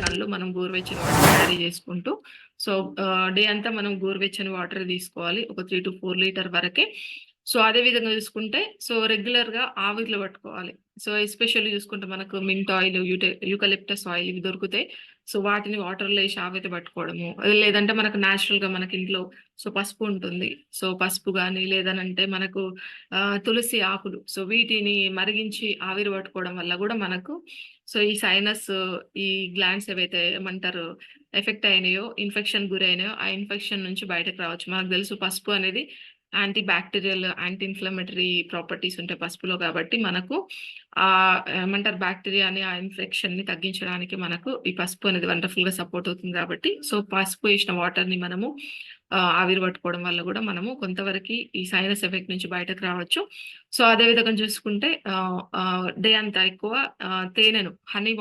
కళ్ళు మనం గోరువెచ్చని వాటర్ క్యారీ చేసుకుంటూ సో డే అంతా మనం గోరువెచ్చని వాటర్ తీసుకోవాలి ఒక 3 to 4 లీటర్ వరకే. సో అదే విధంగా చూసుకుంటే సో రెగ్యులర్ గా ఆవిరిలో పట్టుకోవాలి. సో ఎస్పెషల్లీ చూసుకుంటే మనకు మింట్ ఆయిల్, యూకలిప్టస్ ఆయిల్ ఇవి దొరుకుతాయి. సో వాటిని వాటర్లో వేసి ఆవిరి పట్టుకోవడము, లేదంటే మనకు న్యాచురల్ గా మనకి ఇంట్లో సో పసుపు ఉంటుంది. సో పసుపు కానీ లేదనంటే మనకు తులసి ఆకులు సో వీటిని మరిగించి ఆవిరి పట్టుకోవడం వల్ల కూడా మనకు సో ఈ సైనస్ ఈ గ్లాండ్స్ ఏవైతే ఏమంటారు ఎఫెక్ట్ అయినాయో, ఇన్ఫెక్షన్ గురైనాయో ఆ ఇన్ఫెక్షన్ నుంచి బయటకు రావచ్చు. మనకు తెలుసు పసుపు అనేది anti bacterial, anti inflammatory properties ఉంటాయి పసుపులో. కాబట్టి మనకు ఆ ఏమంటారు బ్యాక్టీరియాని, ఆ ఇన్ఫెక్షన్ ని తగ్గించడానికి మనకు ఈ పసుపు అనేది వండర్ఫుల్ గా సపోర్ట్ అవుతుంది. కాబట్టి సో పసుపు వేసిన వాటర్ ని మనము ఆవిరి పట్టుకోవడం వల్ల కూడా మనము కొంతవరకు ఈ సైనస్ ఎఫెక్ట్ నుంచి బయటకు రావచ్చు. సో అదే విధంగా చూసుకుంటే డే అంతా ఎక్కువ తేనెను, హనీ